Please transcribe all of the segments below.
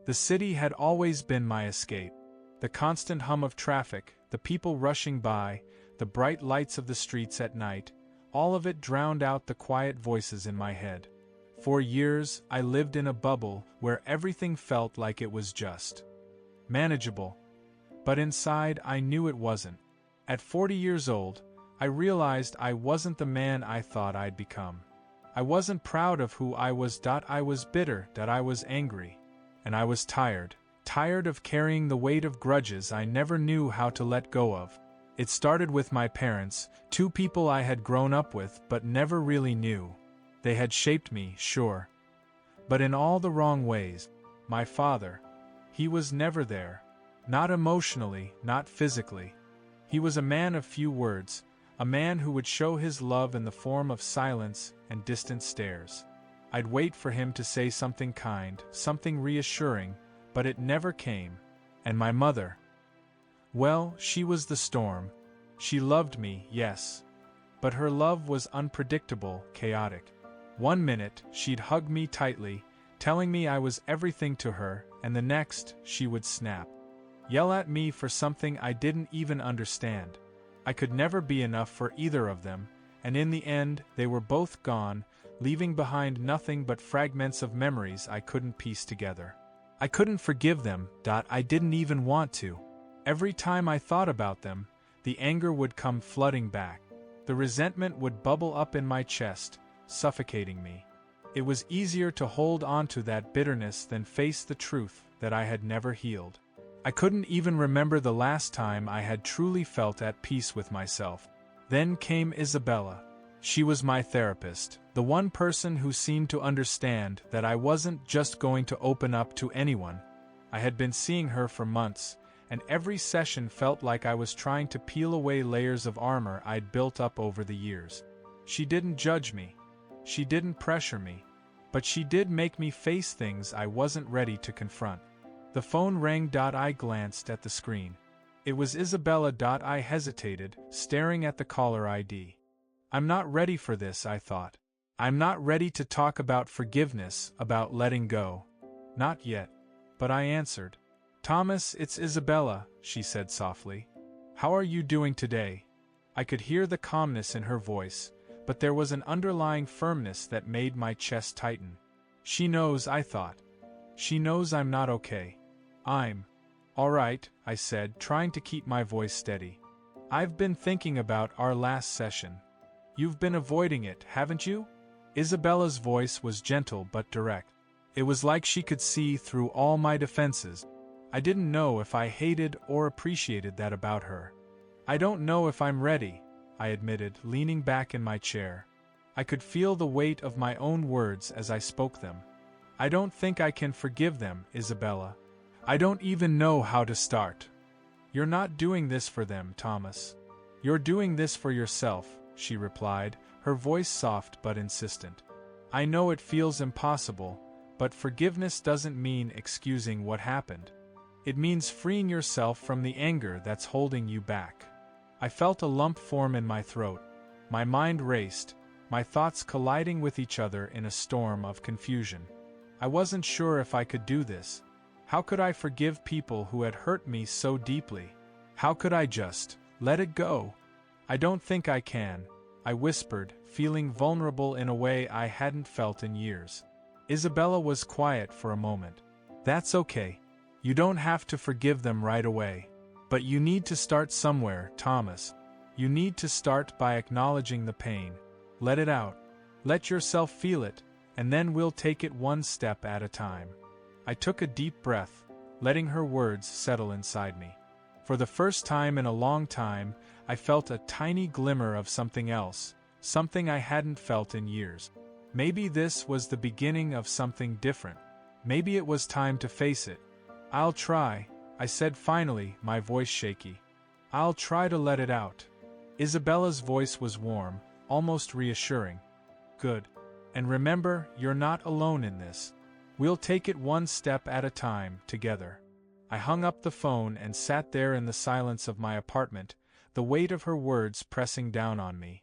The city had always been my escape. The constant hum of traffic, the people rushing by, the bright lights of the streets at night, all of it drowned out the quiet voices in my head. For years, I lived in a bubble where everything felt like it was just manageable. But inside, I knew it wasn't. At 40 years old, I realized I wasn't the man I thought I'd become. I wasn't proud of who I was. I was bitter, I was angry. And I was tired of carrying the weight of grudges I never knew how to let go of. It started with my parents, two people I had grown up with but never really knew. They had shaped me, sure, but in all the wrong ways. My father, he was never there. Not emotionally, not physically. He was a man of few words, a man who would show his love in the form of silence and distant stares. I'd wait for him to say something kind, something reassuring, but it never came. And my mother, well, she was the storm. She loved me, yes. But her love was unpredictable, chaotic. One minute, she'd hug me tightly, telling me I was everything to her, and the next, she would snap. Yell at me for something I didn't even understand. I could never be enough for either of them, and in the end, they were both gone, leaving behind nothing but fragments of memories I couldn't piece together. I couldn't forgive them, I didn't even want to. Every time I thought about them, the anger would come flooding back. The resentment would bubble up in my chest, suffocating me. It was easier to hold on to that bitterness than face the truth that I had never healed. I couldn't even remember the last time I had truly felt at peace with myself. Then came Isabella. She was my therapist, the one person who seemed to understand that I wasn't just going to open up to anyone. I had been seeing her for months, and every session felt like I was trying to peel away layers of armor I'd built up over the years. She didn't judge me. She didn't pressure me. But she did make me face things I wasn't ready to confront. The phone rang. I glanced at the screen. It was Isabella. I hesitated, staring at the caller ID. I'm not ready for this, I thought. I'm not ready to talk about forgiveness, about letting go. Not yet. But I answered. Thomas, it's Isabella, she said softly. How are you doing today? I could hear the calmness in her voice, but there was an underlying firmness that made my chest tighten. She knows, I thought. She knows I'm not okay. I'm all right, I said, trying to keep my voice steady. I've been thinking about our last session. You've been avoiding it, haven't you? Isabella's voice was gentle but direct. It was like she could see through all my defenses. I didn't know if I hated or appreciated that about her. I don't know if I'm ready, I admitted, leaning back in my chair. I could feel the weight of my own words as I spoke them. I don't think I can forgive them, Isabella. I don't even know how to start. You're not doing this for them, Thomas. You're doing this for yourself, she replied, her voice soft but insistent. I know it feels impossible, but forgiveness doesn't mean excusing what happened. It means freeing yourself from the anger that's holding you back. I felt a lump form in my throat. My mind raced, my thoughts colliding with each other in a storm of confusion. I wasn't sure if I could do this. How could I forgive people who had hurt me so deeply? How could I just let it go? I don't think I can, I whispered, feeling vulnerable in a way I hadn't felt in years. Isabella was quiet for a moment. That's okay. You don't have to forgive them right away. But you need to start somewhere, Thomas. You need to start by acknowledging the pain. Let it out. Let yourself feel it, and then we'll take it one step at a time. I took a deep breath, letting her words settle inside me. For the first time in a long time, I felt a tiny glimmer of something else, something I hadn't felt in years. Maybe this was the beginning of something different. Maybe it was time to face it. I'll try, I said finally, my voice shaky. I'll try to let it out. Isabella's voice was warm, almost reassuring. Good. And remember, you're not alone in this. We'll take it one step at a time, together. I hung up the phone and sat there in the silence of my apartment, the weight of her words pressing down on me.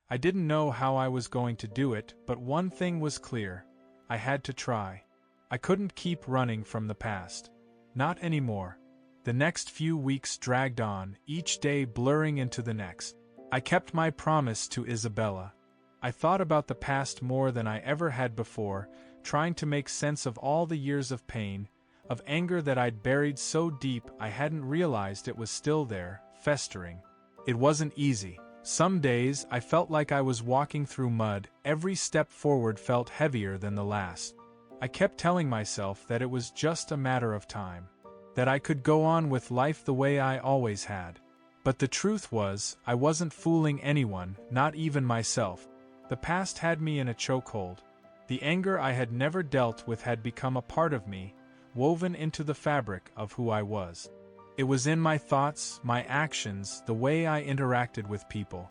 I didn't know how I was going to do it, but one thing was clear. I had to try. I couldn't keep running from the past. Not anymore. The next few weeks dragged on, each day blurring into the next. I kept my promise to Isabella. I thought about the past more than I ever had before, trying to make sense of all the years of pain, of anger that I'd buried so deep I hadn't realized it was still there, festering. It wasn't easy. Some days I felt like I was walking through mud, every step forward felt heavier than the last. I kept telling myself that it was just a matter of time, that I could go on with life the way I always had. But the truth was, I wasn't fooling anyone, not even myself. The past had me in a chokehold. The anger I had never dealt with had become a part of me, woven into the fabric of who I was. It was in my thoughts, my actions, the way I interacted with people.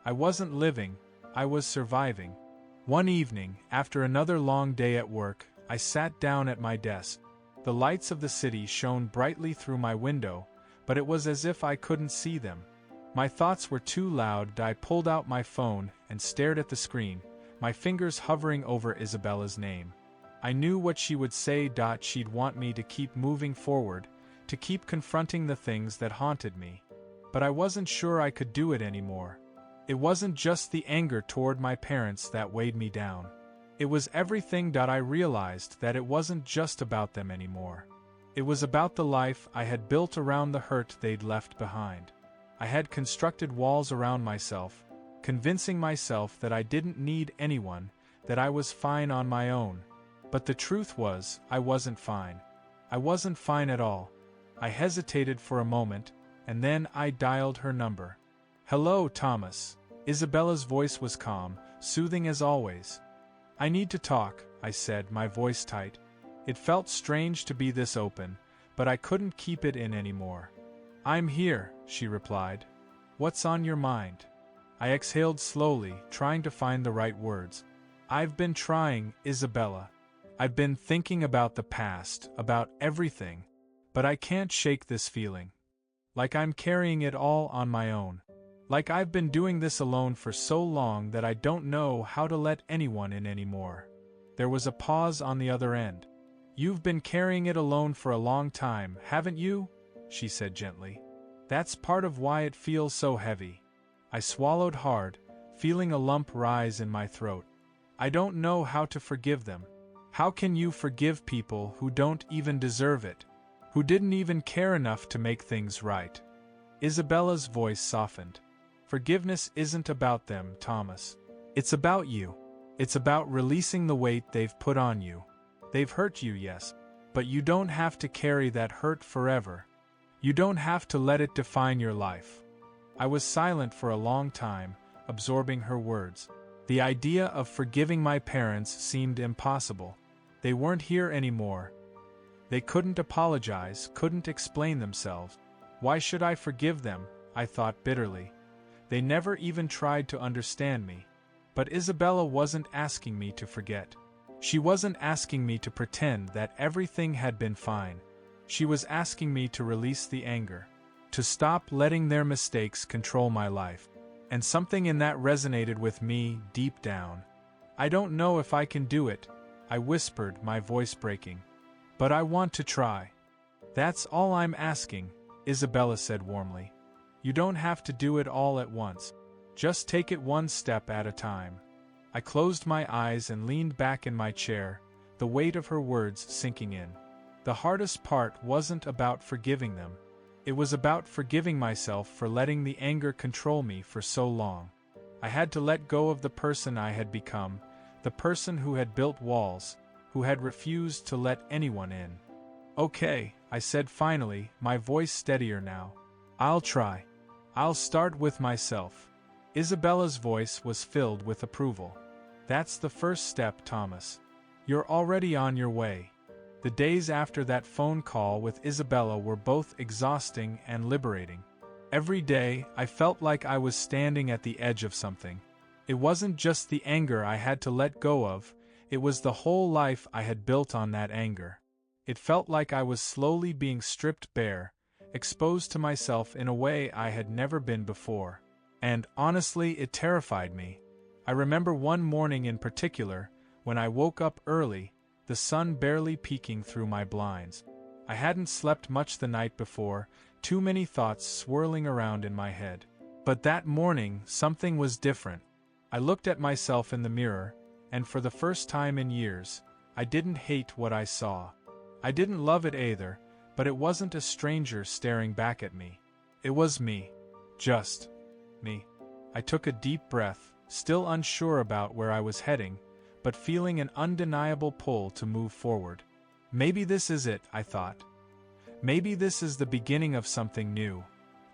I wasn't living, I was surviving. One evening, after another long day at work, I sat down at my desk. The lights of the city shone brightly through my window, but it was as if I couldn't see them. My thoughts were too loud. I pulled out my phone and stared at the screen, my fingers hovering over Isabella's name. I knew what she would say. She'd want me to keep moving forward, to keep confronting the things that haunted me. But I wasn't sure I could do it anymore. It wasn't just the anger toward my parents that weighed me down. It was everything. I realized that it wasn't just about them anymore. It was about the life I had built around the hurt they'd left behind. I had constructed walls around myself, convincing myself that I didn't need anyone, that I was fine on my own. But the truth was, I wasn't fine. I wasn't fine at all. I hesitated for a moment, and then I dialed her number. "Hello, Thomas." Isabella's voice was calm, soothing as always. "I need to talk," I said, my voice tight. It felt strange to be this open, but I couldn't keep it in anymore. "I'm here," she replied. "What's on your mind?" I exhaled slowly, trying to find the right words. "I've been trying, Isabella. I've been thinking about the past, about everything, but I can't shake this feeling. Like I'm carrying it all on my own. Like I've been doing this alone for so long that I don't know how to let anyone in anymore." There was a pause on the other end. "You've been carrying it alone for a long time, haven't you?" she said gently. "That's part of why it feels so heavy." I swallowed hard, feeling a lump rise in my throat. "I don't know how to forgive them." "How can you forgive people who don't even deserve it? Who didn't even care enough to make things right?" Isabella's voice softened. "Forgiveness isn't about them, Thomas. It's about you. It's about releasing the weight they've put on you. They've hurt you, yes, but you don't have to carry that hurt forever. You don't have to let it define your life." I was silent for a long time, absorbing her words. The idea of forgiving my parents seemed impossible. They weren't here anymore. They couldn't apologize, couldn't explain themselves. Why should I forgive them? I thought bitterly. They never even tried to understand me. But Isabella wasn't asking me to forget. She wasn't asking me to pretend that everything had been fine. She was asking me to release the anger, to stop letting their mistakes control my life. And something in that resonated with me deep down. "I don't know if I can do it," I whispered, my voice breaking. "But I want to try." "That's all I'm asking," Isabella said warmly. "You don't have to do it all at once. Just take it one step at a time." I closed my eyes and leaned back in my chair, the weight of her words sinking in. The hardest part wasn't about forgiving them. It was about forgiving myself for letting the anger control me for so long. I had to let go of the person I had become, the person who had built walls, who had refused to let anyone in. "Okay," I said finally, my voice steadier now. "I'll try. I'll start with myself." Isabella's voice was filled with approval. "That's the first step, Thomas. You're already on your way." The days after that phone call with Isabella were both exhausting and liberating. Every day, I felt like I was standing at the edge of something. It wasn't just the anger I had to let go of, it was the whole life I had built on that anger. It felt like I was slowly being stripped bare, exposed to myself in a way I had never been before. And, honestly, it terrified me. I remember one morning in particular, when I woke up early, the sun barely peeking through my blinds. I hadn't slept much the night before, too many thoughts swirling around in my head. But that morning, something was different. I looked at myself in the mirror, and for the first time in years, I didn't hate what I saw. I didn't love it either, but it wasn't a stranger staring back at me. It was me. Just me. I took a deep breath, still unsure about where I was heading, but feeling an undeniable pull to move forward. Maybe this is it, I thought. Maybe this is the beginning of something new.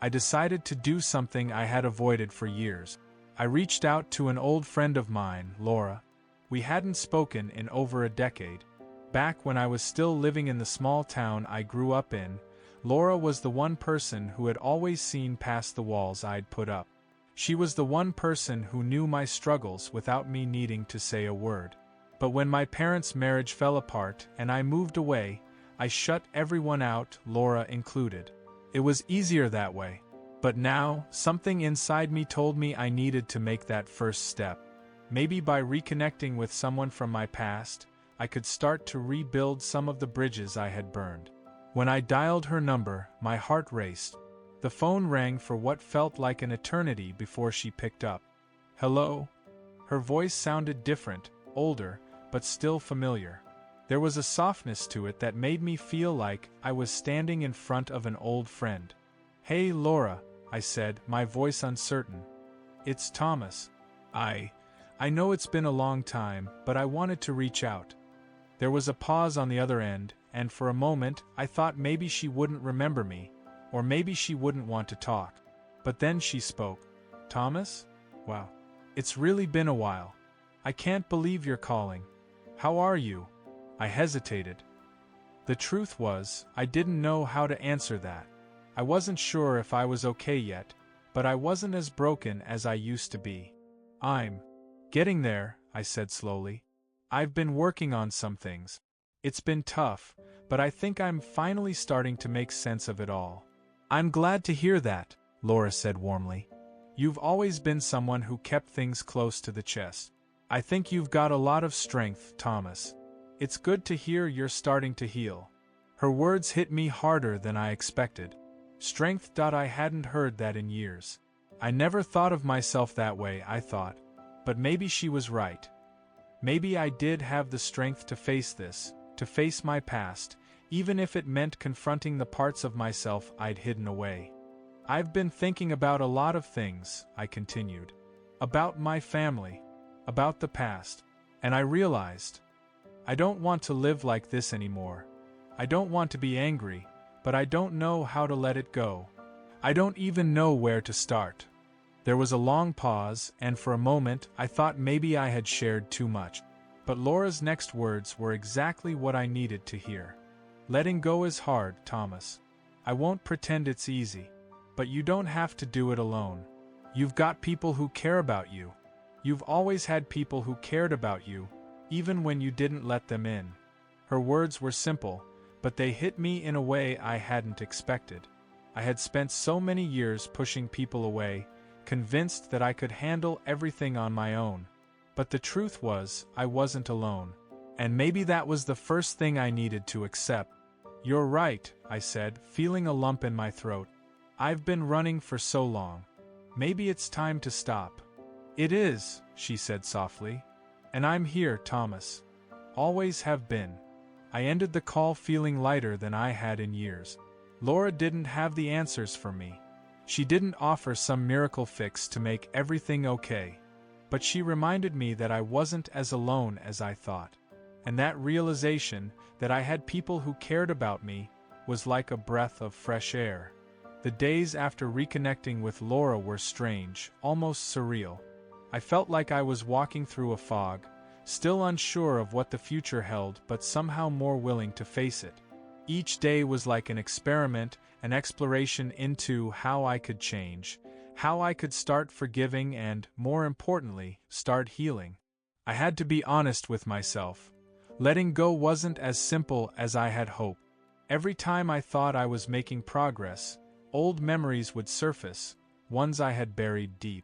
I decided to do something I had avoided for years. I reached out to an old friend of mine, Laura. We hadn't spoken in over a decade. Back when I was still living in the small town I grew up in, Laura was the one person who had always seen past the walls I'd put up. She was the one person who knew my struggles without me needing to say a word. But when my parents' marriage fell apart and I moved away, I shut everyone out, Laura included. It was easier that way. But now, something inside me told me I needed to make that first step. Maybe by reconnecting with someone from my past, I could start to rebuild some of the bridges I had burned. When I dialed her number, my heart raced. The phone rang for what felt like an eternity before she picked up. Hello? Her voice sounded different, older, but still familiar. There was a softness to it that made me feel like I was standing in front of an old friend. Hey Laura, I said, my voice uncertain. It's Thomas. I know it's been a long time, but I wanted to reach out. There was a pause on the other end, and for a moment I thought maybe she wouldn't remember me, or maybe she wouldn't want to talk. But then she spoke. Thomas? Wow. It's really been a while. I can't believe you're calling. How are you? I hesitated. The truth was, I didn't know how to answer that. I wasn't sure if I was okay yet, but I wasn't as broken as I used to be. I'm getting there, I said slowly. I've been working on some things. It's been tough, but I think I'm finally starting to make sense of it all. I'm glad to hear that, Laura said warmly. You've always been someone who kept things close to the chest. I think you've got a lot of strength, Thomas. It's good to hear you're starting to heal. Her words hit me harder than I expected. Strength. I hadn't heard that in years. I never thought of myself that way, I thought. But maybe she was right. Maybe I did have the strength to face this, to face my past, even if it meant confronting the parts of myself I'd hidden away. I've been thinking about a lot of things, I continued. About my family, about the past, and I realized, I don't want to live like this anymore. I don't want to be angry, but I don't know how to let it go. I don't even know where to start. There was a long pause, and for a moment I thought maybe I had shared too much. But Laura's next words were exactly what I needed to hear. Letting go is hard, Thomas. I won't pretend it's easy. But you don't have to do it alone. You've got people who care about you. You've always had people who cared about you, even when you didn't let them in. Her words were simple, but they hit me in a way I hadn't expected. I had spent so many years pushing people away, convinced that I could handle everything on my own. But the truth was, I wasn't alone. And maybe that was the first thing I needed to accept. You're right, I said, feeling a lump in my throat. I've been running for so long. Maybe it's time to stop. It is, she said softly. And I'm here, Thomas. Always have been. I ended the call feeling lighter than I had in years. Laura didn't have the answers for me. She didn't offer some miracle fix to make everything okay. But she reminded me that I wasn't as alone as I thought. And that realization, that I had people who cared about me, was like a breath of fresh air. The days after reconnecting with Laura were strange, almost surreal. I felt like I was walking through a fog, still unsure of what the future held but somehow more willing to face it. Each day was like an experiment, an exploration into how I could change, how I could start forgiving and, more importantly, start healing. I had to be honest with myself. Letting go wasn't as simple as I had hoped. Every time I thought I was making progress, old memories would surface, ones I had buried deep.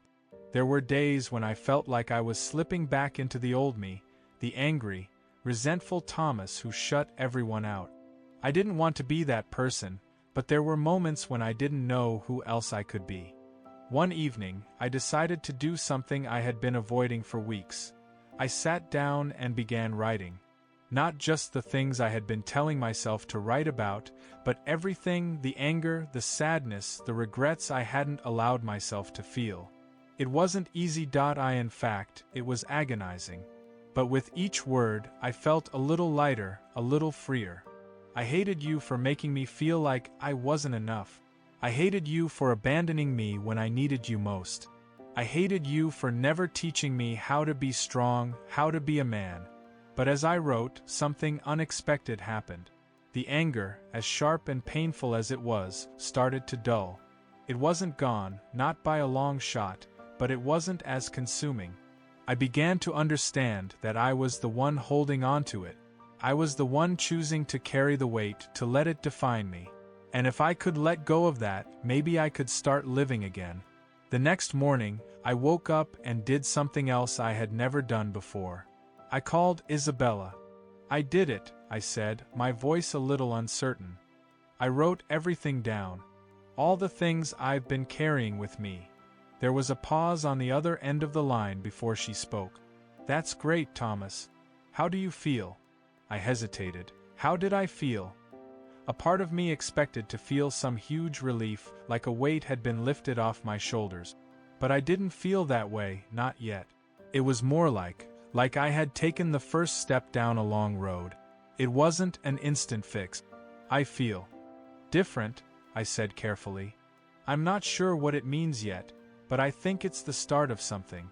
There were days when I felt like I was slipping back into the old me, the angry, resentful Thomas who shut everyone out. I didn't want to be that person, but there were moments when I didn't know who else I could be. One evening, I decided to do something I had been avoiding for weeks. I sat down and began writing. Not just the things I had been telling myself to write about, but everything, the anger, the sadness, the regrets I hadn't allowed myself to feel. It wasn't easy. In fact, it was agonizing. But with each word, I felt a little lighter, a little freer. I hated you for making me feel like I wasn't enough. I hated you for abandoning me when I needed you most. I hated you for never teaching me how to be strong, how to be a man. But as I wrote, something unexpected happened. The anger, as sharp and painful as it was, started to dull. It wasn't gone, not by a long shot, but it wasn't as consuming. I began to understand that I was the one holding on to it. I was the one choosing to carry the weight, to let it define me. And if I could let go of that, maybe I could start living again. The next morning, I woke up and did something else I had never done before. I called Isabella. I did it, I said, my voice a little uncertain. I wrote everything down. All the things I've been carrying with me. There was a pause on the other end of the line before she spoke. That's great, Thomas. How do you feel? I hesitated. How did I feel? A part of me expected to feel some huge relief, like a weight had been lifted off my shoulders. But I didn't feel that way, not yet. It was more like I had taken the first step down a long road. It wasn't an instant fix. I feel different, I said carefully. I'm not sure what it means yet, but I think it's the start of something.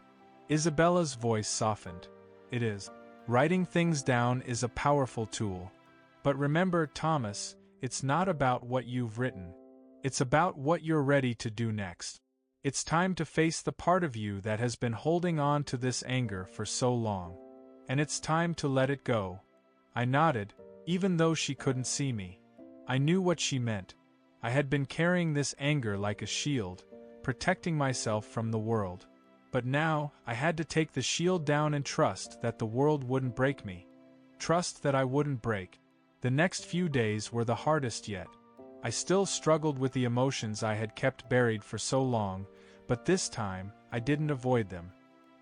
Isabella's voice softened. It is. Writing things down is a powerful tool. But remember, Thomas, it's not about what you've written. It's about what you're ready to do next. It's time to face the part of you that has been holding on to this anger for so long. And it's time to let it go. I nodded, even though she couldn't see me. I knew what she meant. I had been carrying this anger like a shield, protecting myself from the world. But now, I had to take the shield down and trust that the world wouldn't break me. Trust that I wouldn't break. The next few days were the hardest yet. I still struggled with the emotions I had kept buried for so long, but this time, I didn't avoid them.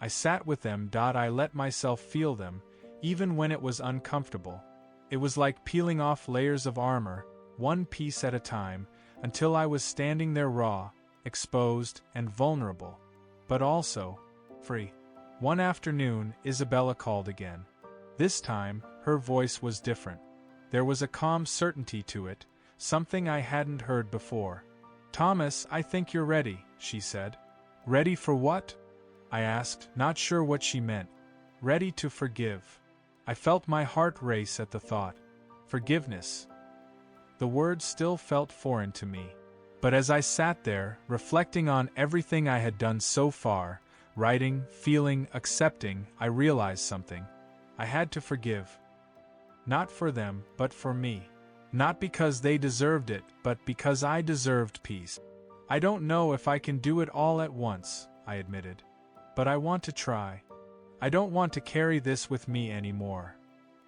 I sat with them. I let myself feel them, even when it was uncomfortable. It was like peeling off layers of armor, one piece at a time, until I was standing there raw, exposed, and vulnerable. But also free. One afternoon, Isabella called again. This time, her voice was different. There was a calm certainty to it, something I hadn't heard before. Thomas, I think you're ready, she said. Ready for what? I asked, not sure what she meant. Ready to forgive. I felt my heart race at the thought. Forgiveness. The word still felt foreign to me. But as I sat there, reflecting on everything I had done so far, writing, feeling, accepting, I realized something. I had to forgive. Not for them, but for me. Not because they deserved it, but because I deserved peace. I don't know if I can do it all at once, I admitted. But I want to try. I don't want to carry this with me anymore.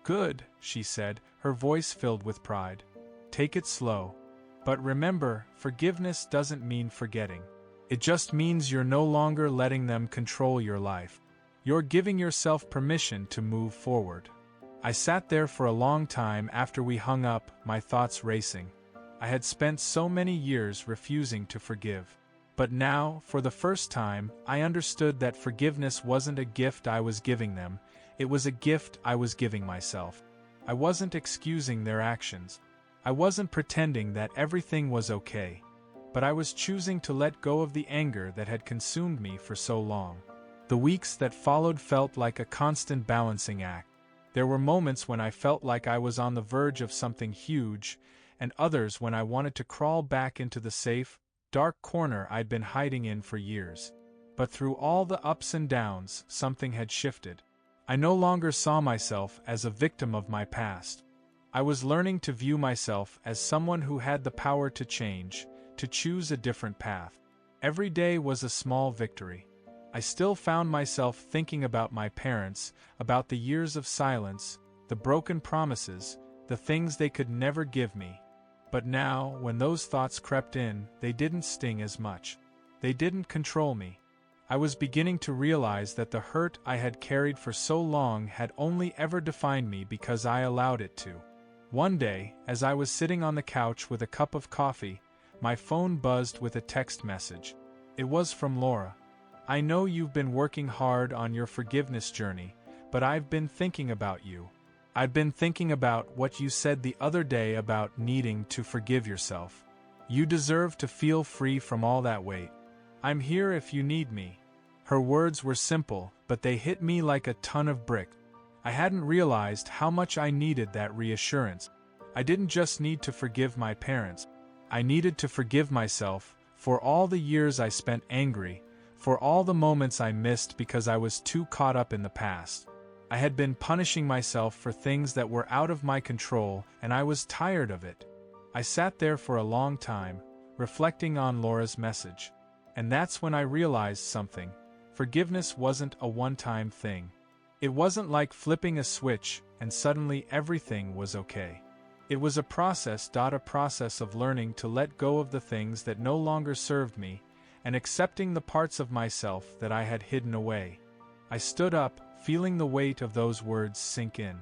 Good, she said, her voice filled with pride. Take it slow. But remember, forgiveness doesn't mean forgetting. It just means you're no longer letting them control your life. You're giving yourself permission to move forward. I sat there for a long time after we hung up, my thoughts racing. I had spent so many years refusing to forgive. But now, for the first time, I understood that forgiveness wasn't a gift I was giving them, it was a gift I was giving myself. I wasn't excusing their actions. I wasn't pretending that everything was okay. But I was choosing to let go of the anger that had consumed me for so long. The weeks that followed felt like a constant balancing act. There were moments when I felt like I was on the verge of something huge, and others when I wanted to crawl back into the safe, dark corner I'd been hiding in for years. But through all the ups and downs, something had shifted. I no longer saw myself as a victim of my past. I was learning to view myself as someone who had the power to change, to choose a different path. Every day was a small victory. I still found myself thinking about my parents, about the years of silence, the broken promises, the things they could never give me. But now, when those thoughts crept in, they didn't sting as much. They didn't control me. I was beginning to realize that the hurt I had carried for so long had only ever defined me because I allowed it to. One day, as I was sitting on the couch with a cup of coffee, my phone buzzed with a text message. It was from Laura. "I know you've been working hard on your forgiveness journey, but I've been thinking about you. I've been thinking about what you said the other day about needing to forgive yourself. You deserve to feel free from all that weight. I'm here if you need me." Her words were simple, but they hit me like a ton of bricks. I hadn't realized how much I needed that reassurance. I didn't just need to forgive my parents. I needed to forgive myself for all the years I spent angry, for all the moments I missed because I was too caught up in the past. I had been punishing myself for things that were out of my control, and I was tired of it. I sat there for a long time, reflecting on Laura's message. And that's when I realized something. Forgiveness wasn't a one-time thing. It wasn't like flipping a switch and suddenly everything was okay. It was a process of learning to let go of the things that no longer served me and accepting the parts of myself that I had hidden away. I stood up, feeling the weight of those words sink in.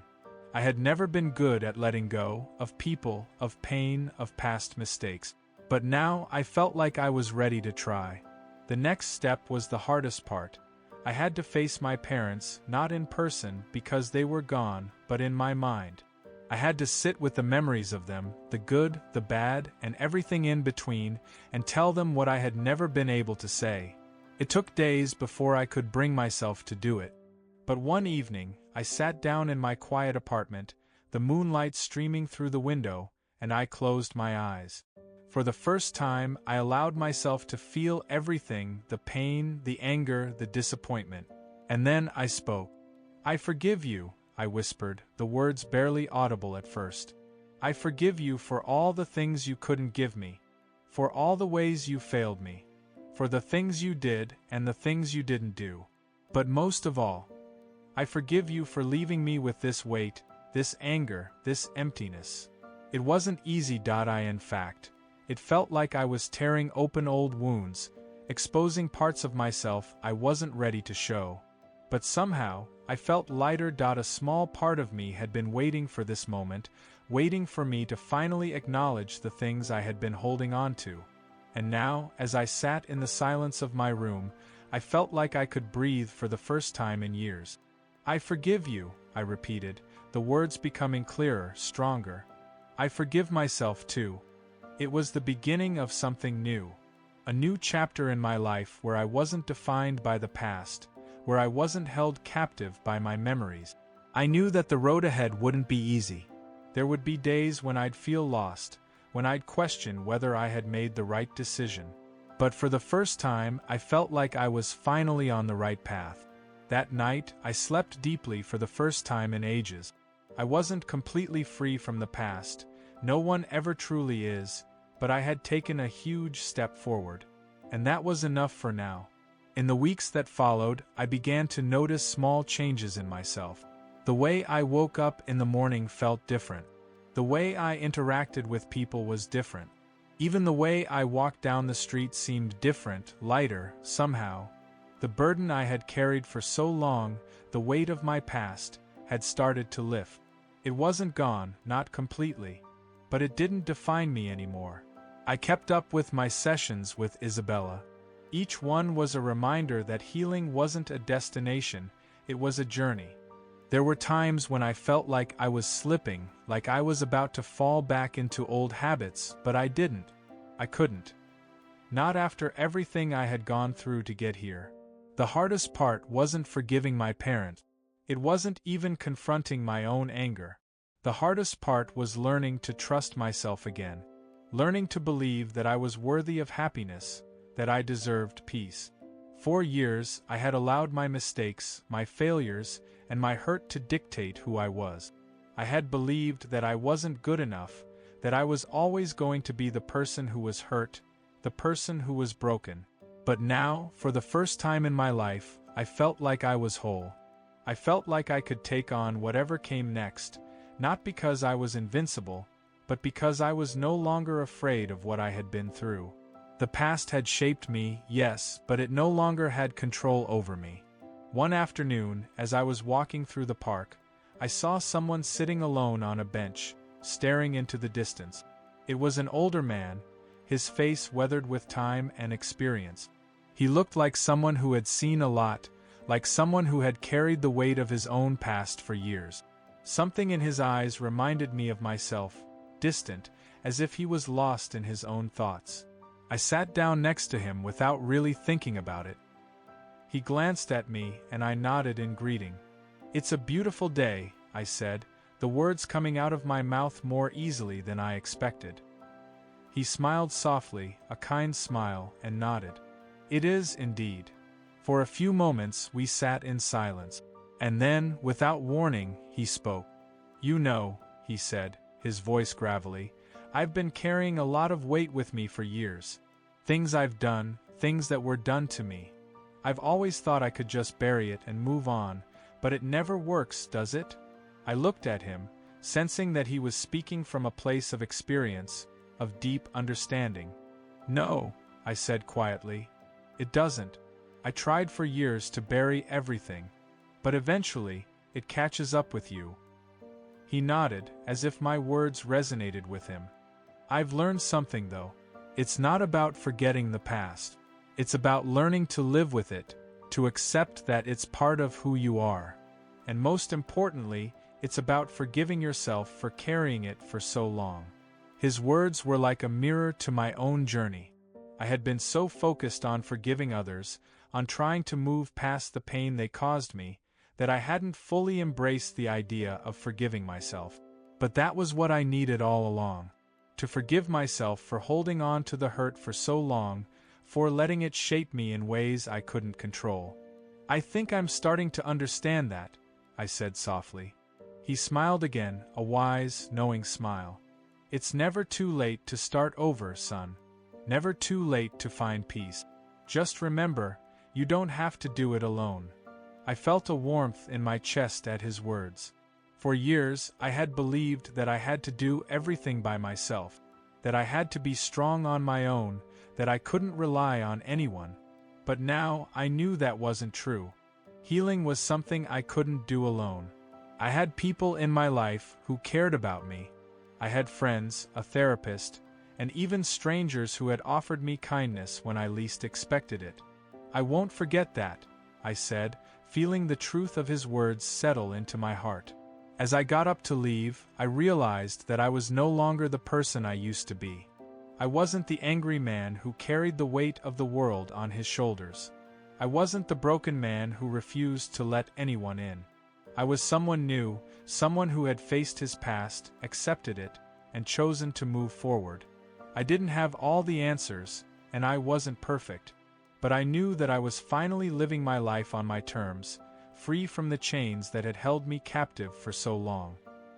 I had never been good at letting go of people, of pain, of past mistakes. But now I felt like I was ready to try. The next step was the hardest part. I had to face my parents, not in person because they were gone, but in my mind. I had to sit with the memories of them, the good, the bad, and everything in between, and tell them what I had never been able to say. It took days before I could bring myself to do it. But one evening, I sat down in my quiet apartment, the moonlight streaming through the window, and I closed my eyes. For the first time, I allowed myself to feel everything, the pain, the anger, the disappointment. And then I spoke. "I forgive you," I whispered, the words barely audible at first. "I forgive you for all the things you couldn't give me, for all the ways you failed me, for the things you did and the things you didn't do. But most of all, I forgive you for leaving me with this weight, this anger, this emptiness." It wasn't easy. In fact. It felt like I was tearing open old wounds, exposing parts of myself I wasn't ready to show. But somehow, I felt lighter. A small part of me had been waiting for this moment, waiting for me to finally acknowledge the things I had been holding on to. And now, as I sat in the silence of my room, I felt like I could breathe for the first time in years. "I forgive you," I repeated, the words becoming clearer, stronger. "I forgive myself too." It was the beginning of something new. A new chapter in my life where I wasn't defined by the past, where I wasn't held captive by my memories. I knew that the road ahead wouldn't be easy. There would be days when I'd feel lost, when I'd question whether I had made the right decision. But for the first time, I felt like I was finally on the right path. That night, I slept deeply for the first time in ages. I wasn't completely free from the past. No one ever truly is. But I had taken a huge step forward. And that was enough for now. In the weeks that followed, I began to notice small changes in myself. The way I woke up in the morning felt different. The way I interacted with people was different. Even the way I walked down the street seemed different, lighter, somehow. The burden I had carried for so long, the weight of my past, had started to lift. It wasn't gone, not completely. But it didn't define me anymore. I kept up with my sessions with Isabella. Each one was a reminder that healing wasn't a destination, it was a journey. There were times when I felt like I was slipping, like I was about to fall back into old habits, but I didn't. I couldn't. Not after everything I had gone through to get here. The hardest part wasn't forgiving my parents. It wasn't even confronting my own anger. The hardest part was learning to trust myself again. Learning to believe that I was worthy of happiness, that I deserved peace. For years, I had allowed my mistakes, my failures, and my hurt to dictate who I was. I had believed that I wasn't good enough, that I was always going to be the person who was hurt, the person who was broken. But now, for the first time in my life, I felt like I was whole. I felt like I could take on whatever came next, not because I was invincible, but because I was no longer afraid of what I had been through. The past had shaped me, yes, but it no longer had control over me. One afternoon, as I was walking through the park, I saw someone sitting alone on a bench, staring into the distance. It was an older man, his face weathered with time and experience. He looked like someone who had seen a lot, like someone who had carried the weight of his own past for years. Something in his eyes reminded me of myself, distant, as if he was lost in his own thoughts. I sat down next to him without really thinking about it. He glanced at me and I nodded in greeting. "It's a beautiful day," I said, the words coming out of my mouth more easily than I expected. He smiled softly, a kind smile, and nodded. "It is indeed." For a few moments we sat in silence. And then, without warning, he spoke. "You know," he said, his voice gravelly, "I've been carrying a lot of weight with me for years. Things I've done, things that were done to me. I've always thought I could just bury it and move on, but it never works, does it?" I looked at him, sensing that he was speaking from a place of experience, of deep understanding. "No," I said quietly. "It doesn't. I tried for years to bury everything. But eventually, it catches up with you." He nodded, as if my words resonated with him. "I've learned something though. It's not about forgetting the past. It's about learning to live with it, to accept that it's part of who you are. And most importantly, it's about forgiving yourself for carrying it for so long." His words were like a mirror to my own journey. I had been so focused on forgiving others, on trying to move past the pain they caused me, that I hadn't fully embraced the idea of forgiving myself. But that was what I needed all along. To forgive myself for holding on to the hurt for so long, for letting it shape me in ways I couldn't control. "I think I'm starting to understand that," I said softly. He smiled again, a wise, knowing smile. "It's never too late to start over, son. Never too late to find peace. Just remember, you don't have to do it alone." I felt a warmth in my chest at his words. For years, I had believed that I had to do everything by myself, that I had to be strong on my own, that I couldn't rely on anyone. But now, I knew that wasn't true. Healing was something I couldn't do alone. I had people in my life who cared about me. I had friends, a therapist, and even strangers who had offered me kindness when I least expected it. "I won't forget that," I said, feeling the truth of his words settle into my heart. As I got up to leave, I realized that I was no longer the person I used to be. I wasn't the angry man who carried the weight of the world on his shoulders. I wasn't the broken man who refused to let anyone in. I was someone new, someone who had faced his past, accepted it, and chosen to move forward. I didn't have all the answers, and I wasn't perfect. But I knew that I was finally living my life on my terms, free from the chains that had held me captive for so long.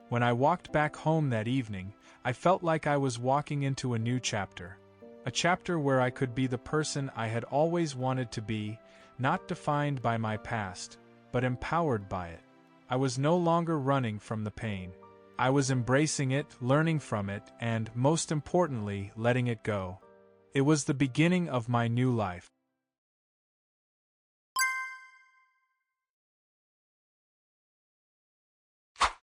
When I walked back home that evening, I felt like I was walking into a new chapter. A chapter where I could be the person I had always wanted to be, not defined by my past, but empowered by it. I was no longer running from the pain. I was embracing it, learning from it, and, most importantly, letting it go. It was the beginning of my new life.